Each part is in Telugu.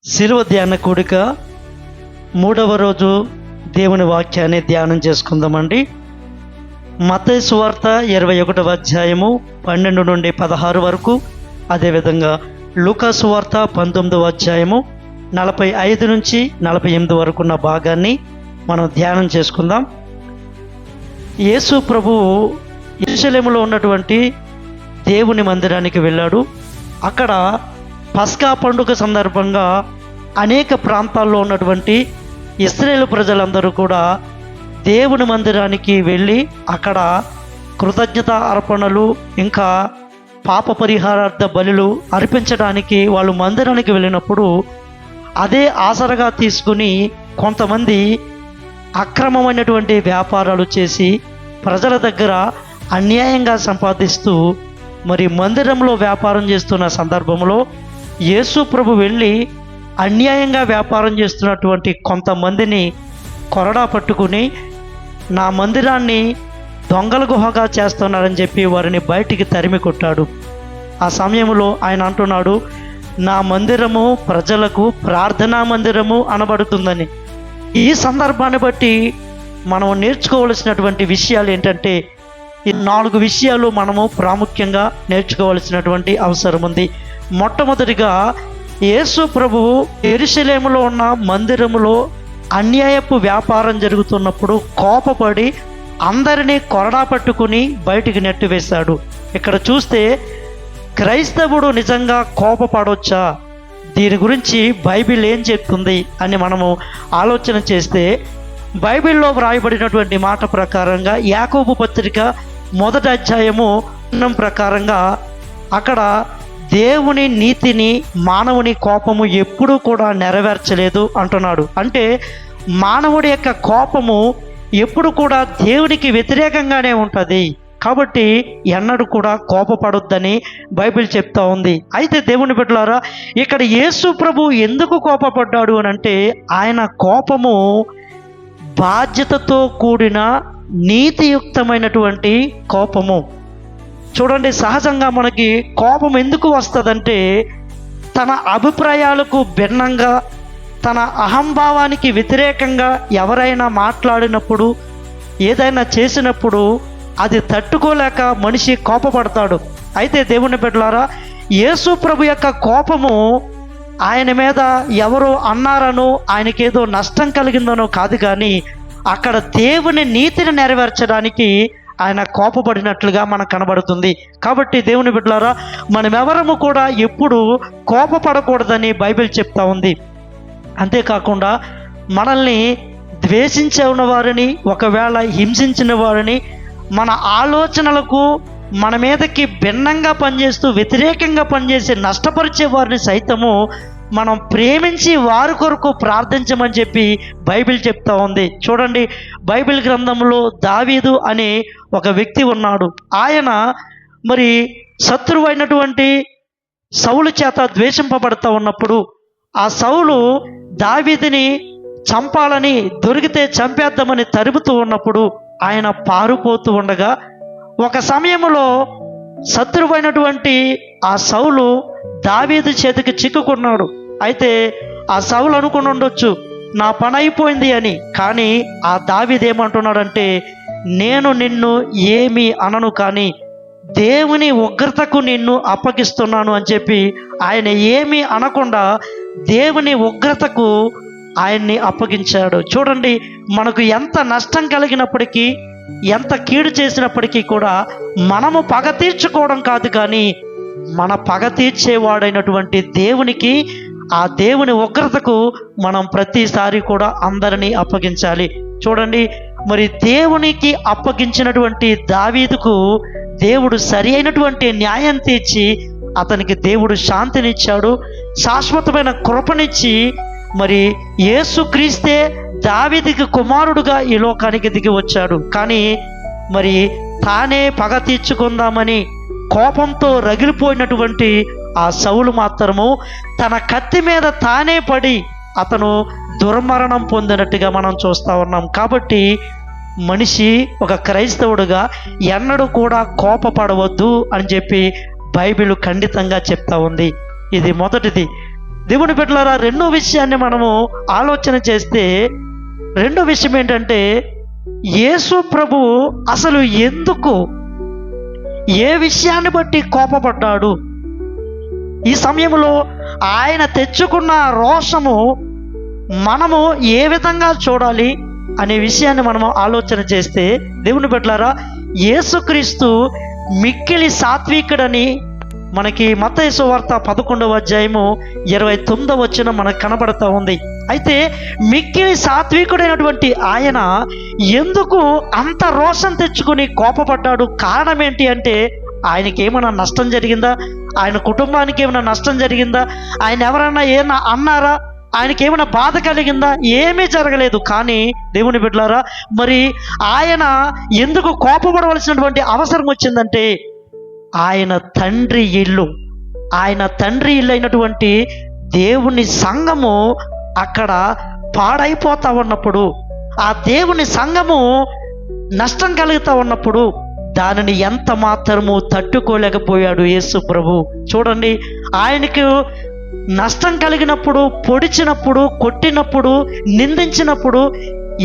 శిలువ ధ్యాన కూడిక మూడవ రోజు దేవుని వాక్యాన్ని ధ్యానం చేసుకుందామండి. మత్తయి సువార్త 21వ అధ్యాయము 12 నుండి 16 వరకు, అదేవిధంగా లూకా సువార్త 19వ అధ్యాయము 45 నుంచి 48 వరకు ఉన్న భాగాన్ని మనం ధ్యానం చేసుకుందాం. యేసు ప్రభువు యెరూషలేములో ఉన్నటువంటి దేవుని మందిరానికి వెళ్ళాడు. అక్కడ పస్కా పండుగ సందర్భంగా అనేక ప్రాంతాల్లో ఉన్నటువంటి ఇశ్రాయేలు ప్రజలందరూ కూడా దేవుని మందిరానికి వెళ్ళి అక్కడ కృతజ్ఞత అర్పణలు ఇంకా పాప పరిహారార్థ బలులు అర్పించడానికి వాళ్ళు మందిరానికి వెళ్ళినప్పుడు అదే ఆసరగా తీసుకుని కొంతమంది అక్రమమైనటువంటి వ్యాపారాలు చేసి ప్రజల దగ్గర అన్యాయంగా సంపాదిస్తూ మరి మందిరంలో వ్యాపారం చేస్తున్న సందర్భంలో యేసు ప్రభు వెళ్ళి అన్యాయంగా వ్యాపారం చేస్తున్నటువంటి కొంతమందిని కొరడా పట్టుకుని నా మందిరాన్ని దొంగల గుహగా చేస్తున్నారని చెప్పి వారిని బయటికి తరిమి కొట్టాడు. ఆ సమయంలో ఆయన అంటున్నాడు, నా మందిరము ప్రజలకు ప్రార్థనా మందిరము అనబడుతుందని. ఈ సందర్భాన్ని బట్టి మనం నేర్చుకోవలసినటువంటి విషయాలు ఏంటంటే, ఈ 4 విషయాలు మనము ప్రాముఖ్యంగా నేర్చుకోవలసినటువంటి అవసరం ఉంది. మొట్టమొదటిగా, యేసు ప్రభువు యెరూషలేములో ఉన్న మందిరములో అన్యాయపు వ్యాపారం జరుగుతున్నప్పుడు కోపపడి అందరినీ కొరడా పట్టుకుని బయటికి నెట్టివేశాడు. ఇక్కడ చూస్తే క్రైస్తవుడు నిజంగా కోపపడొచ్చా, దీని గురించి బైబిల్ ఏం చెప్తుంది అని మనము ఆలోచన చేస్తే, బైబిల్లో వ్రాయబడినటువంటి మాట ప్రకారంగా యాకోబు పత్రిక 1వ అధ్యాయము ప్రకారంగా అక్కడ దేవుని నీతిని మానవుని కోపము ఎప్పుడూ కూడా నెరవేర్చలేదు అంటున్నాడు. అంటే మానవుడి యొక్క కోపము ఎప్పుడు కూడా దేవునికి వ్యతిరేకంగానే ఉంటుంది. కాబట్టి ఎన్నడూ కూడా కోపపడొద్దని బైబిల్ చెప్తా ఉంది. అయితే దేవుని బిడ్డలారా, ఇక్కడ యేసు ప్రభు ఎందుకు కోపపడ్డాడు అని అంటే, ఆయన కోపము బాధ్యతతో కూడిన నీతియుక్తమైనటువంటి కోపము. చూడండి, సహజంగా మనకి కోపం ఎందుకు వస్తుందంటే, తన అభిప్రాయాలకు భిన్నంగా తన అహంభావానికి వ్యతిరేకంగా ఎవరైనా మాట్లాడినప్పుడు, ఏదైనా చేసినప్పుడు అది తట్టుకోలేక మనిషి కోపపడతాడు. అయితే దేవుని బిడ్డలారా, యేసు ప్రభు యొక్క కోపము ఆయన మీద ఎవరో అన్నారనో ఆయనకేదో నష్టం కలిగిందనో కాదు, కానీ అక్కడ దేవుని నీతిని నెరవేర్చడానికి ఆయన కోపపడినట్లుగా మనకు కనబడుతుంది. కాబట్టి దేవుని బిడ్డలారా, మనమెవరము కూడా ఎప్పుడు కోపపడకూడదని బైబిల్ చెప్తా ఉంది. అంతేకాకుండా మనల్ని ద్వేషించే ఉన్నవారిని, ఒకవేళ హింసించిన వారిని, మన ఆలోచనలకు మన మీదకి భిన్నంగా పనిచేస్తూ వ్యతిరేకంగా పనిచేసి నష్టపరిచే వారిని సైతము మనం ప్రేమించి వారి కొరకు ప్రార్థించమని చెప్పి బైబిల్ చెప్తా ఉంది. చూడండి, బైబిల్ గ్రంథంలో దావీదు అనే ఒక వ్యక్తి ఉన్నాడు. ఆయన మరి శత్రువు అయినటువంటి సౌలు చేత ద్వేషింపబడతా ఉన్నప్పుడు ఆ సౌలు దావీదుని చంపాలని, దొరికితే చంపేద్దామని తరుముతూ ఉన్నప్పుడు ఆయన పారిపోతూ ఉండగా ఒక సమయంలో శత్రువైనటువంటి ఆ సౌలు దావీదు చేతికి చిక్కుకున్నాడు. అయితే ఆ సౌలు అనుకుని ఉండొచ్చు, నా పని అయిపోయింది అని. కానీ ఆ దావీదు ఏమంటున్నాడంటే, నేను నిన్ను ఏమీ అనను, కానీ దేవుని ఉగ్రతకు నిన్ను అప్పగిస్తున్నాను అని చెప్పి ఆయన ఏమీ అనకుండా దేవుని ఉగ్రతకు ఆయన్ని అప్పగించాడు. చూడండి, మనకు ఎంత నష్టం కలిగినప్పటికీ, ఎంత కీడు చేసినప్పటికీ కూడా మనము పగ తీర్చుకోవడం కాదు, కానీ మన పగ తీర్చేవాడైనటువంటి దేవునికి, ఆ దేవుని ఉగ్రతకు మనం ప్రతిసారి కూడా అందరినీ అప్పగించాలి. చూడండి, మరి దేవునికి అప్పగించినటువంటి దావీదుకు దేవుడు సరి అయినటువంటి న్యాయం తీర్చి అతనికి దేవుడు శాంతినిచ్చాడు, శాశ్వతమైన కృపనిచ్చి మరి యేసుక్రీస్తే దావీదుకి కుమారుడుగా ఈ లోకానికి దిగి వచ్చాడు. కానీ మరి తానే పగ తీర్చుకుందామని కోపంతో రగిలిపోయినటువంటి ఆ సౌలు మాత్రము తన కత్తి మీద తానే పడి అతను దుర్మరణం పొందినట్టుగా మనం చూస్తూ ఉన్నాం. కాబట్టి మనిషి, ఒక క్రైస్తవుడుగా ఎన్నడూ కూడా కోపపడవద్దు అని చెప్పి బైబిల్ ఖండితంగా చెప్తా ఉంది. ఇది మొదటిది. దేవుని బిడ్డలారా, రెండో విషయాన్ని మనము ఆలోచన చేస్తే, రెండో విషయం ఏంటంటే, యేసు ప్రభువు అసలు ఎందుకు, ఏ విషయాన్ని బట్టి కోపపడ్డాడు? ఈ సమయంలో ఆయన తెచ్చుకున్న రోషము మనము ఏ విధంగా చూడాలి అనే విషయాన్ని మనము ఆలోచన చేస్తే, దేవుని బిడ్డలారా, యేసుక్రీస్తు మిక్కిలి సాత్వికుడని మనకి మత్తయి సువార్త 11వ అధ్యాయము 29వ వచనం మనకు కనబడతా ఉంది. అయితే మిక్కిలి సాత్వికుడైనటువంటి ఆయన ఎందుకు అంత రోషం తెచ్చుకుని కోపపడ్డాడు? కారణం ఏంటి అంటే, ఆయనకి ఏమైనా నష్టం జరిగిందా? ఆయన కుటుంబానికి ఏమైనా నష్టం జరిగిందా? ఆయన ఎవరైనా ఏమైనా అన్నారా? ఆయనకి ఏమైనా బాధ కలిగిందా? ఏమీ జరగలేదు. కానీ దేవుని బిడ్డలారా, మరి ఆయన ఎందుకు కోపపడవలసినటువంటి అవసరం వచ్చిందంటే, ఆయన తండ్రి ఇల్లు అయినటువంటి దేవుని సంఘము అక్కడ పాడైపోతా ఉన్నప్పుడు, ఆ దేవుని సంఘము నష్టం కలుగుతూ ఉన్నప్పుడు దానిని ఎంత మాత్రము తట్టుకోలేకపోయాడు యేసు ప్రభు. చూడండి, ఆయనకు నష్టం కలిగినప్పుడు, పొడిచినప్పుడు, కొట్టినప్పుడు, నిందించినప్పుడు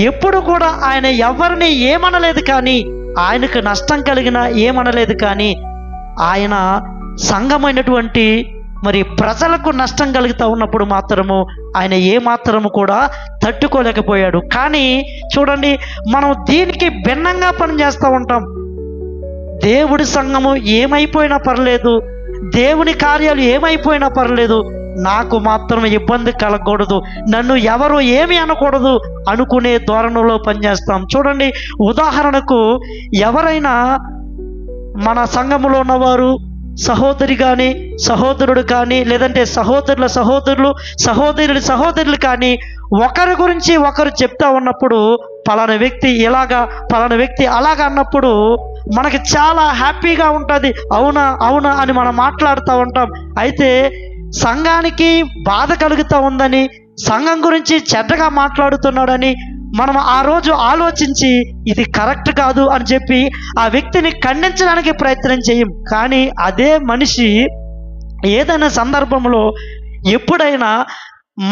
ఎప్పుడు కూడా ఆయన ఎవరిని ఏమనలేదు. కానీ ఆయనకు నష్టం కలిగిన ఏమనలేదు. కానీ ఆయన సంఘమైనటువంటి మరి ప్రజలకు నష్టం కలుగుతూ ఉన్నప్పుడు మాత్రము ఆయన ఏమాత్రము కూడా తట్టుకోలేకపోయాడు. కానీ చూడండి, మనం దీనికి భిన్నంగా పనిచేస్తూ ఉంటాం. దేవుడి సంఘము ఏమైపోయినా పర్లేదు, దేవుని కార్యాలు ఏమైపోయినా పర్లేదు, నాకు మాత్రం ఇబ్బంది కలగకూడదు, నన్ను ఎవరు ఏమి అనకూడదు అనుకునే ధోరణిలో పనిచేస్తాం. చూడండి, ఉదాహరణకు ఎవరైనా మన సంఘములో ఉన్నవారు, సహోదరి కానీ, సహోదరుడు కానీ, లేదంటే సహోదరులు కానీ ఒకరి గురించి ఒకరు చెప్తా ఉన్నప్పుడు, పలానా వ్యక్తి ఇలాగా, పలానా వ్యక్తి అలాగా అన్నప్పుడు మనకి చాలా హ్యాపీగా ఉంటుంది. అవునా అని మనం మాట్లాడుతూ ఉంటాం. అయితే సంఘానికి బాధ కలుగుతూ ఉందని, సంఘం గురించి చెడ్డగా మాట్లాడుతున్నాడని మనం ఆ రోజు ఆలోచించి ఇది కరెక్ట్ కాదు అని చెప్పి ఆ వ్యక్తిని ఖండించడానికి ప్రయత్నం చేయం. కానీ అదే మనిషి ఏదైనా సందర్భంలో ఎప్పుడైనా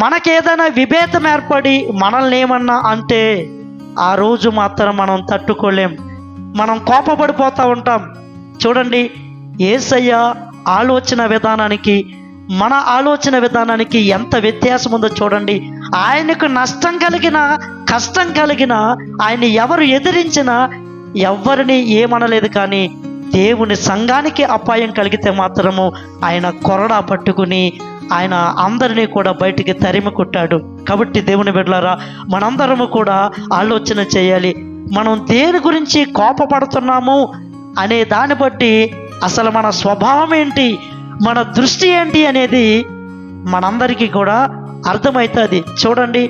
మనకేదైనా విభేదం ఏర్పడి మనల్ని ఏమన్నా అంటే ఆ రోజు మాత్రం మనం తట్టుకోలేం, మనం కోపపడిపోతూ ఉంటాం. చూడండి, యేసయ్య ఆలోచన విధానానికి మన ఆలోచన విధానానికి ఎంత వ్యత్యాసం ఉందో చూడండి. ఆయనకు నష్టం కలిగిన, కష్టం కలిగిన, ఆయన ఎవరు ఎదిరించినా ఎవరిని ఏమనలేదు. కానీ దేవుని సంఘానికి అపాయం కలిగితే మాత్రము ఆయన కొరడా పట్టుకుని ఆయన అందరినీ కూడా బయటికి తరిమి కొట్టాడు. కాబట్టి దేవుని బిడ్డలారా, మనందరము కూడా ఆలోచన చేయాలి. మనం దేని గురించి కోపపడుతున్నాము అనే దాన్ని బట్టి అసలు మన స్వభావం ఏంటి, మన దృష్టి ఏంటి అనేది మనందరికీ కూడా అర్థమవుతుంది. చూడండి,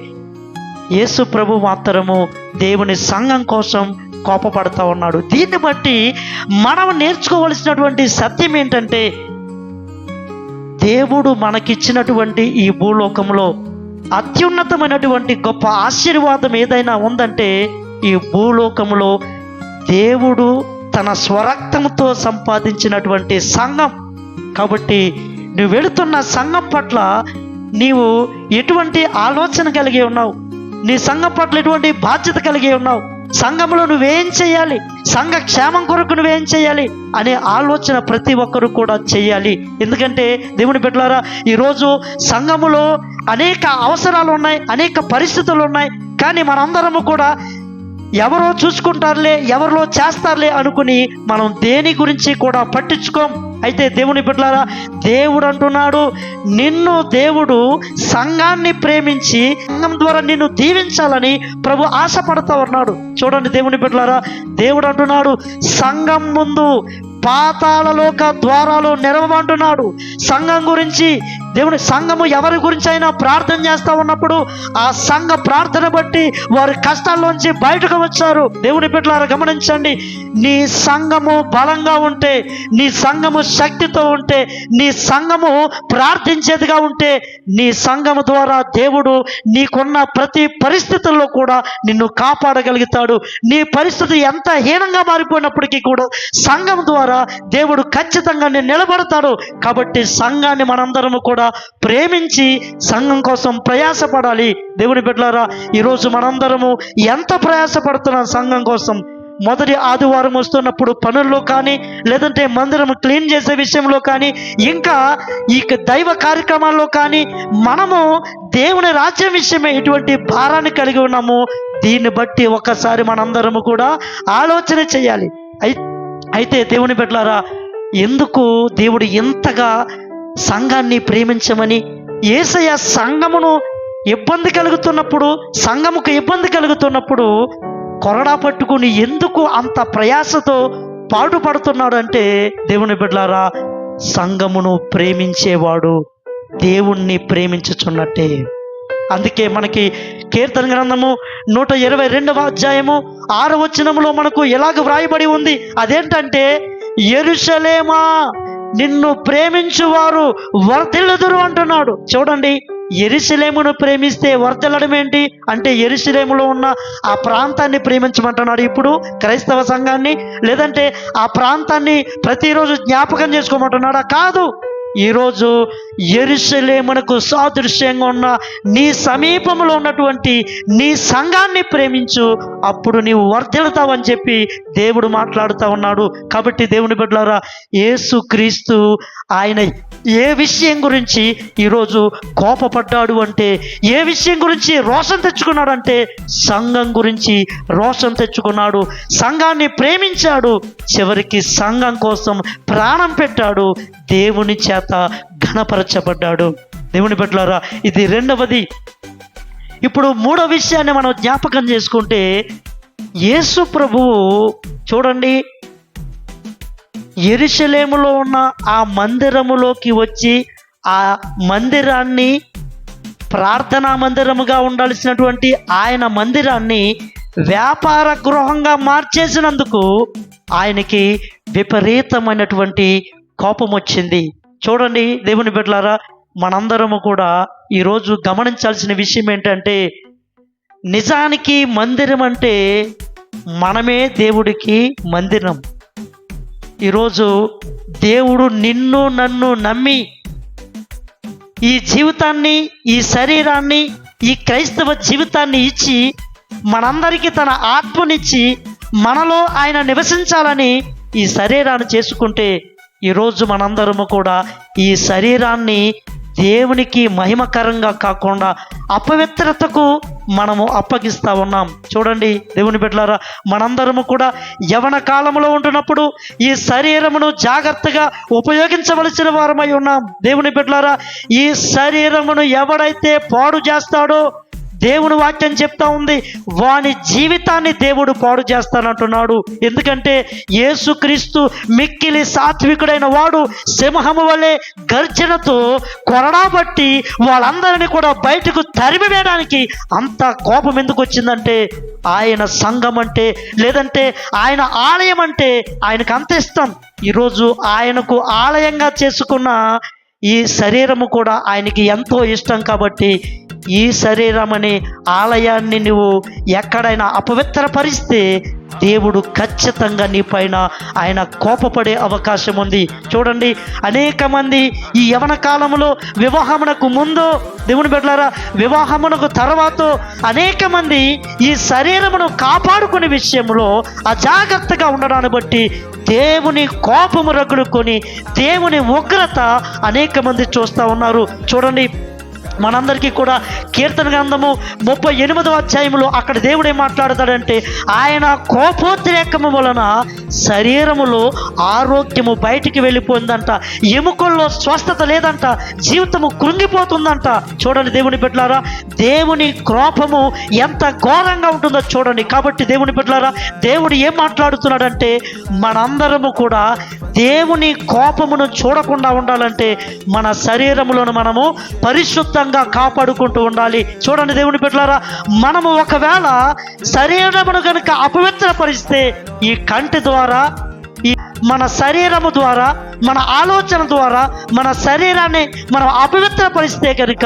యేసు ప్రభు మాత్రము దేవుని సంఘం కోసం కోపపడుతూ ఉన్నాడు. దీన్ని బట్టి మనం నేర్చుకోవలసినటువంటి సత్యం ఏంటంటే, దేవుడు మనకిచ్చినటువంటి ఈ భూలోకంలో అత్యున్నతమైనటువంటి గొప్ప ఆశీర్వాదం ఏదైనా ఉందంటే, ఈ భూలోకంలో దేవుడు తన స్వరక్తంతో సంపాదించినటువంటి సంఘం. కాబట్టి నువ్వు వెళుతున్న సంఘం పట్ల నీవు ఎటువంటి ఆలోచన కలిగి ఉన్నావు, నీ సంఘం పట్ల ఎటువంటి బాధ్యత కలిగి ఉన్నావు, సంఘంలో నువ్వేం చేయాలి, సంఘ క్షేమం కొరకు నువ్వేం చేయాలి అనే ఆలోచన ప్రతి ఒక్కరు కూడా చేయాలి. ఎందుకంటే దేవుని బిడ్డలారా, ఈరోజు సంఘములో అనేక అవసరాలు ఉన్నాయి, అనేక పరిస్థితులు ఉన్నాయి. కానీ మనందరము కూడా ఎవరో చూసుకుంటారులే, ఎవరిలో చేస్తారులే అనుకుని మనం దేని గురించి కూడా పట్టించుకోం. అయితే దేవుని బిడ్డలారా, దేవుడు అంటున్నాడు, నిన్ను దేవుడు సంఘాన్ని ప్రేమించి సంఘం ద్వారా నిన్ను దీవించాలని ప్రభు ఆశపడుతూ ఉన్నాడు. చూడండి దేవుని బిడ్డలారా, దేవుడు అంటున్నాడు, సంఘం ముందు పాతాళలోక ద్వారాలు నెరవమంటున్నాడు. సంఘం గురించి దేవుని సంఘము ఎవరి గురించి అయినా ప్రార్థన చేస్తూ ఉన్నప్పుడు ఆ సంఘ ప్రార్థన బట్టి వారి కష్టాల్లోంచి బయటకు వచ్చారు. దేవుని బిడ్డలారా గమనించండి, నీ సంఘము బలంగా ఉంటే, నీ సంఘము శక్తితో ఉంటే, నీ సంఘము ప్రార్థించేదిగా ఉంటే, నీ సంఘము ద్వారా దేవుడు నీకున్న ప్రతి పరిస్థితుల్లో కూడా నిన్ను కాపాడగలుగుతాడు. నీ పరిస్థితి ఎంత హీనంగా మారిపోయినప్పటికీ కూడా సంఘం ద్వారా దేవుడు ఖచ్చితంగా నిన్ను నిలబడతాడు. కాబట్టి సంఘాన్ని మనందరము కూడా కూడా ప్రేమించి సంఘం కోసం ప్రయాసపడాలి. దేవుని బిడ్డలారా, ఈరోజు మనందరము ఎంత ప్రయాసపడుతున్నాం సంఘం కోసం? మొదటి ఆదివారం వస్తున్నప్పుడు పనుల్లో కానీ, లేదంటే మందిరం క్లీన్ చేసే విషయంలో కానీ, ఇంకా ఈ దైవ కార్యక్రమాల్లో కానీ మనము దేవుని రాజ్యం విషయమే ఎటువంటి భారాన్ని కలిగి ఉన్నాము. దీన్ని బట్టి ఒక్కసారి మనందరము కూడా ఆలోచన చేయాలి. అయితే దేవుని బిడ్డలారా, ఎందుకు దేవుడు ఇంతగా సంఘాన్ని ప్రేమించమని, యేసయ్య సంఘముకు ఇబ్బంది కలుగుతున్నప్పుడు కొరడా పట్టుకుని ఎందుకు అంత ప్రయాసతో పాటుపడుతున్నాడు అంటే, దేవుని బిడ్డలారా, సంఘమును ప్రేమించేవాడు దేవుణ్ణి ప్రేమించుచున్నట్టే. అందుకే మనకి కీర్తన గ్రంథము 122వ అధ్యాయము 6వ వచనములో మనకు ఎలాగ వ్రాయబడి ఉంది. అదేంటంటే, యెరూషలేమా నిన్ను ప్రేమించువారు వర్ధిల్లుదురు అంటున్నాడు. చూడండి, యెరూషలేమును ప్రేమిస్తే వర్ధిల్లడం ఏంటి అంటే, యెరూషలేములో ఉన్న ఆ ప్రాంతాన్ని ప్రేమించమంటున్నాడు ఇప్పుడు క్రైస్తవ సంఘాన్ని, లేదంటే ఆ ప్రాంతాన్ని ప్రతిరోజు జ్ఞాపకం చేసుకోమంటున్నాడా? కాదు. ఈరోజు యెరూషలేమునకు సాదృశ్యంగా ఉన్న నీ సమీపంలో ఉన్నటువంటి నీ సంఘాన్ని ప్రేమించు, అప్పుడు నీవు వర్ధిల్లుతావని చెప్పి దేవుడు మాట్లాడుతూ ఉన్నాడు. కాబట్టి దేవుని బిడ్డలారా, యేసుక్రీస్తు ఆయన ఏ విషయం గురించి ఈరోజు కోపపడ్డాడు అంటే, ఏ విషయం గురించి రోషం తెచ్చుకున్నాడు అంటే, సంఘం గురించి రోషం తెచ్చుకున్నాడు. సంఘాన్ని ప్రేమించాడు, చివరికి సంఘం కోసం ప్రాణం పెట్టాడు, దేవుని చేత ఘనపరచబడ్డాడు. దేవుని బిడ్డలారా, ఇది రెండవది. ఇప్పుడు మూడో విషయాన్ని మనం జ్ఞాపకం చేసుకుంటే, యేసు ప్రభువు చూడండి, యెరూషలేములో ఉన్న ఆ మందిరములోకి వచ్చి ఆ మందిరాన్ని, ప్రార్థనా మందిరముగా ఉండాల్సినటువంటి ఆయన మందిరాన్ని వ్యాపార గృహంగా మార్చేసినందుకు ఆయనకి విపరీతమైనటువంటి కోపం వచ్చింది. చూడండి దేవుని బిడ్డలారా, మనందరము కూడా ఈరోజు గమనించాల్సిన విషయం ఏంటంటే, నిజానికి మందిరం అంటే మనమే దేవుడికి మందిరం. ఈరోజు దేవుడు నిన్ను నన్ను నమ్మి ఈ జీవితాన్ని, ఈ శరీరాన్ని, ఈ క్రైస్తవ జీవితాన్ని ఇచ్చి మనందరికీ తన ఆత్మనిచ్చి మనలో ఆయన నివసించాలని ఈ శరీరాన్ని చేసుకుంటే, ఈరోజు మనందరము కూడా ఈ శరీరాన్ని దేవునికి మహిమకరంగా కాకుండా అపవిత్రతకు మనము అప్పగిస్తూ ఉన్నాం. చూడండి దేవుని బిడ్డలారా, మనందరము కూడా యవ్వన కాలంలో ఉంటున్నప్పుడు ఈ శరీరమును జాగ్రత్తగా ఉపయోగించవలసిన వారమై ఉన్నాం. దేవుని బిడ్డలారా, ఈ శరీరమును ఎవడైతే పాడు చేస్తాడో, దేవుని వాక్యం చెప్తా ఉంది, వాని జీవితాన్ని దేవుడు పాడు చేస్తానంటున్నాడు. ఎందుకంటే యేసుక్రీస్తు మిక్కిలి సాత్వికుడైన వాడు సింహము వలె గర్జనతో కొరడా బట్టి వాళ్ళందరినీ కూడా బయటకు తరిమివేయడానికి అంత కోపం ఎందుకు వచ్చిందంటే, ఆయన సంఘం అంటే, లేదంటే ఆయన ఆలయం అంటే ఆయనకు అంత ఇష్టం. ఈరోజు ఆయనకు ఆలయంగా చేసుకున్న ఈ శరీరము కూడా ఆయనకి ఎంతో ఇష్టం. కాబట్టి ఈ శరీరం అనే ఆలయాన్ని నువ్వు ఎక్కడైనా అపవిత్రపరిస్తే దేవుడు ఖచ్చితంగా నీ పైన ఆయన కోపపడే అవకాశం ఉంది. చూడండి, అనేక మంది ఈ యవ్వన కాలంలో వివాహమునకు ముందు, దేవుని బిడ్డలారా, వివాహమునకు తర్వాత అనేక మంది ఈ శరీరమును కాపాడుకునే విషయంలో అజాగ్రత్తగా ఉండడాన్ని బట్టి దేవుని కోపము రగులుకొని దేవుని ఉగ్రత అనేక మంది చూస్తూ ఉన్నారు. చూడండి, మనందరికీ కూడా కీర్తన గ్రంథము 38వ అధ్యాయంలో అక్కడ దేవుడు ఏం మాట్లాడతాడంటే, ఆయన కోపోద్రేకము వలన శరీరములో ఆరోగ్యము బయటికి వెళ్ళిపోయిందంట, ఎముకల్లో స్వస్థత లేదంట, జీవితము కృంగిపోతుందంట. చూడండి దేవుని బిడ్డలారా, దేవుని కోపము ఎంత ఘోరంగా ఉంటుందో చూడండి. కాబట్టి దేవుని బిడ్డలారా, దేవుడు ఏం మాట్లాడుతున్నాడంటే, మనందరము కూడా దేవుని కోపమును చూడకుండా ఉండాలంటే మన శరీరములను మనము పరిశుద్ధంగా కాపాడుకుంటూ ఉండాలి. చూడండి దేవుని బిడ్డలారా, మనము ఒకవేళ శరీరమును కనుక అపవిత్రపరిస్తే, ఈ కంటి ద్వారా, ఈ మన శరీరము ద్వారా, మన ఆలోచన ద్వారా మన శరీరాన్ని మనం అపవిత్రపరిస్తే కనుక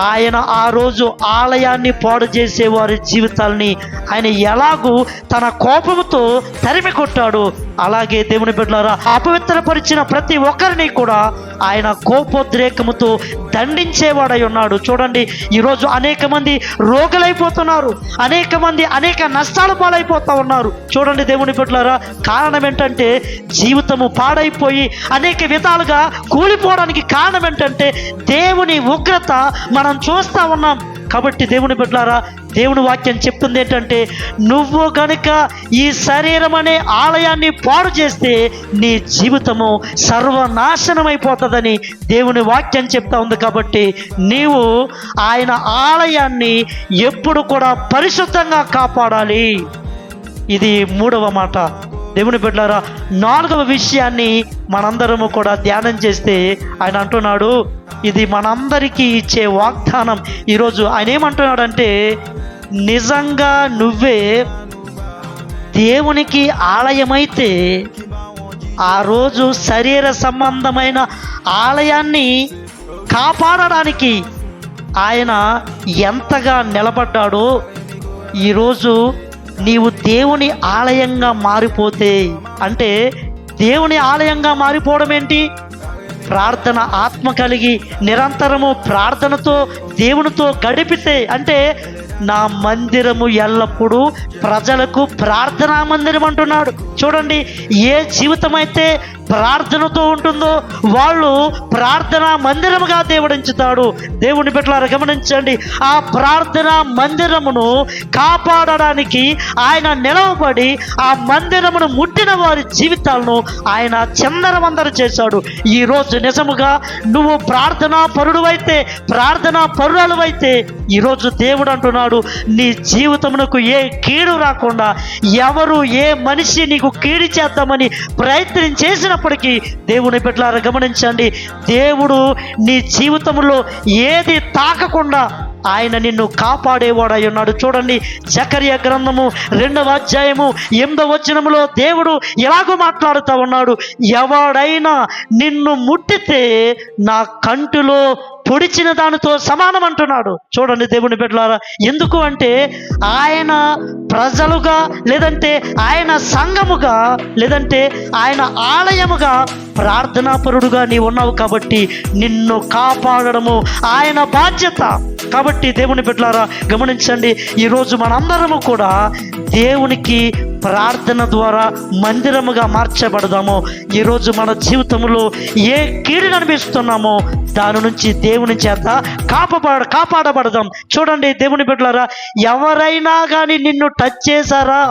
ఆయన ఆ రోజు ఆలయాన్ని పాడు చేసే వారి జీవితాల్ని ఆయన ఎలాగూ తన కోపముతో తరిమి కొట్టాడు, అలాగే దేవుని బిడ్డలారా, అపవిత్రపరిచిన ప్రతి ఒక్కరిని కూడా ఆయన కోపోద్రేకముతో దండించేవాడై ఉన్నాడు. చూడండి, ఈరోజు అనేక మంది రోగులైపోతున్నారు, అనేక మంది అనేక నష్టాలు పాలైపోతూ ఉన్నారు. చూడండి దేవుని బిడ్డలారా, కారణం ఏంటంటే జీవితము పాడైపోయి అనేక విధాలుగా కూలిపోవడానికి కారణం ఏంటంటే దేవుని ఉగ్రత మనం చూస్తూ ఉన్నాం. కాబట్టి దేవుని బిడ్డలారా, దేవుని వాక్యం చెప్తుంది ఏంటంటే, నువ్వు గనుక ఈ శరీరం అనే ఆలయాన్ని పాడు చేస్తే నీ జీవితము సర్వనాశనమైపోతుందని దేవుని వాక్యం చెప్తా ఉంది. కాబట్టి నీవు ఆయన ఆలయాన్ని ఎప్పుడు కూడా పరిశుద్ధంగా కాపాడాలి. ఇది 3వ మాట. దేవుని బిడ్డలారా, 4వ విషయాన్ని మనందరము కూడా ధ్యానం చేస్తే ఆయన అంటున్నాడు, ఇది మనందరికీ ఇచ్చే వాగ్దానం. ఈరోజు ఆయన ఏమంటున్నాడంటే, నిజంగా నువ్వే దేవునికి ఆలయమైతే ఆ రోజు శరీర సంబంధమైన ఆలయాన్ని కాపాడడానికి ఆయన ఎంతగా నిలబడ్డాడో, ఈరోజు నీవు దేవుని ఆలయంగా మారిపోతే, అంటే దేవుని ఆలయంగా మారిపోవడం ఏంటి? ప్రార్థన ఆత్మ కలిగి నిరంతరము ప్రార్థనతో దేవునితో గడిపితే, అంటే నా మందిరము ఎల్లప్పుడూ ప్రజలకు ప్రార్థనా మందిరం అంటున్నాడు. చూడండి, ఏ జీవితం అయితే ప్రార్థనతో ఉంటుందో వాళ్ళు ప్రార్థనా మందిరముగా దేవుడు ఎంచుతాడు. దేవుని బిడ్డలారా గమనించండి, ఆ ప్రార్థనా మందిరమును కాపాడడానికి ఆయన నిలవబడి ఆ మందిరమును ముట్టిన వారి జీవితాలను ఆయన చిందరవందర చేశాడు. ఈరోజు నిజముగా నువ్వు ప్రార్థనా పరుడువైతే, ప్రార్థనా పరురాలువైతే, ఈరోజు దేవుడు అంటున్నాడు, నీ జీవితమునకు ఏ కీడు రాకుండా, ఎవరు ఏ మనిషి నీకు కీడు చేద్దామని ప్రయత్నం చేసినప్పటికీ, దేవుని బిడ్డలారా గమనించండి, దేవుడు నీ జీవితంలో ఏది తాకకుండా ఆయన నిన్ను కాపాడేవాడై ఉన్నాడు. చూడండి, జకర్యా గ్రంథము 2వ అధ్యాయము 8వ వచనములో దేవుడు ఎలాగో మాట్లాడుతూ ఉన్నాడు, ఎవడైనా నిన్ను ముట్టితే నా కంటిలో పొడిచిన దానితో సమానం అంటున్నాడు. చూడండి దేవుని బిడ్డలారా, ఎందుకు అంటే ఆయన ప్రజలుగా, లేదంటే ఆయన సంఘముగా, లేదంటే ఆయన ఆలయముగా ప్రార్థనాపరుడుగా నీవు ఉన్నావు. కాబట్టి నిన్ను కాపాడడము ఆయన బాధ్యత. కాబట్టి దేవుని బిడ్డలారా గమనించండి, ఈరోజు మనందరము కూడా దేవునికి ప్రార్థన ద్వారా మందిరముగా మార్చబడదాము. ఈరోజు మన జీవితంలో ఏ కీడుని అనిపిస్తున్నామో దాని నుంచి దేవుని చేత కాపాడబడదాం. చూడండి దేవుని బిడ్డలారా, ఎవరైనా కానీ నిన్ను టచ్ చేశారా,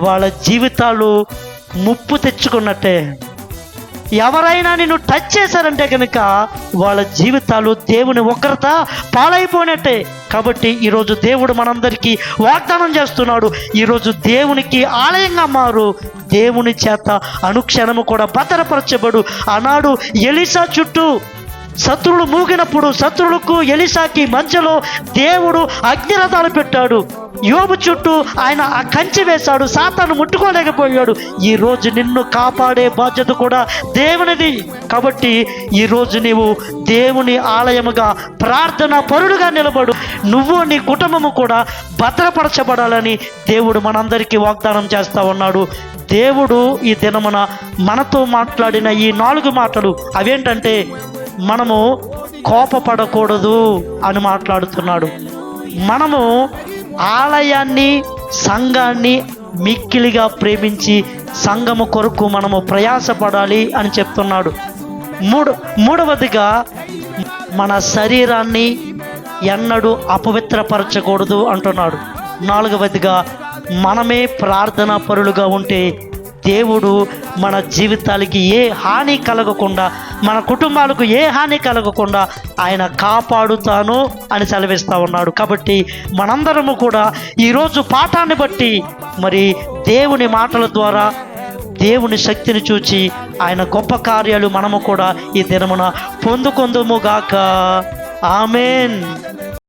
వాళ్ళ జీవితాలు ముప్పు తెచ్చుకున్నట్టే. ఎవరైనా నిన్ను టచ్ చేశారంటే కనుక వాళ్ళ జీవితాలు దేవుని ఉగ్రత పాలైపోయినట్టే. కాబట్టి ఈరోజు దేవుడు మనందరికీ వాగ్దానం చేస్తున్నాడు, ఈరోజు దేవునికి ఆలయంగా మారు, దేవుని చేత అనుక్షణము కూడా భద్రపరచబడు. ఆనాడు ఎలీషా చుట్టూ శత్రువులు మూగినప్పుడు శత్రువులకు ఎలీషాకి మధ్యలో దేవుడు అగ్నిరథాలు పెట్టాడు. యోబు చుట్టూ ఆయన ఆ కంచె వేశాడు, సాతాను ముట్టుకోలేకపోయాడు. ఈరోజు నిన్ను కాపాడే బాధ్యత కూడా దేవునిది. కాబట్టి ఈరోజు నీవు దేవుని ఆలయముగా ప్రార్థన పరుడుగా నిలబడు. నువ్వు నీ కుటుంబము కూడా భద్రపరచబడాలని దేవుడు మనందరికీ వాగ్దానం చేస్తా ఉన్నాడు. దేవుడు ఈ దినమున మనతో మాట్లాడిన ఈ 4 మాటలు అవేంటంటే, మనము కోపపడకూడదు అని మాట్లాడుతున్నాడు. మనము ఆలయాన్ని, సంఘాన్ని మిక్కిలిగా ప్రేమించి సంఘము కొరకు మనము ప్రయాసపడాలి అని చెప్తున్నాడు. మూడవదిగా మన శరీరాన్ని ఎన్నడూ అపవిత్రపరచకూడదు అంటున్నాడు. 4వదిగా మనమే ప్రార్థనా పరులుగా ఉంటే దేవుడు మన జీవితాలకి ఏ హాని కలగకుండా, మన కుటుంబాలకు ఏ హాని కలగకుండా ఆయన కాపాడుతాను అని సెలవిస్తూ ఉన్నాడు. కాబట్టి మనందరము కూడా ఈరోజు పాఠాన్ని బట్టి మరి దేవుని మాటల ద్వారా దేవుని శక్తిని చూచి ఆయన గొప్ప కార్యాలు మనము కూడా ఈ దినమున పొందుకొందుముగాక. ఆమేన్.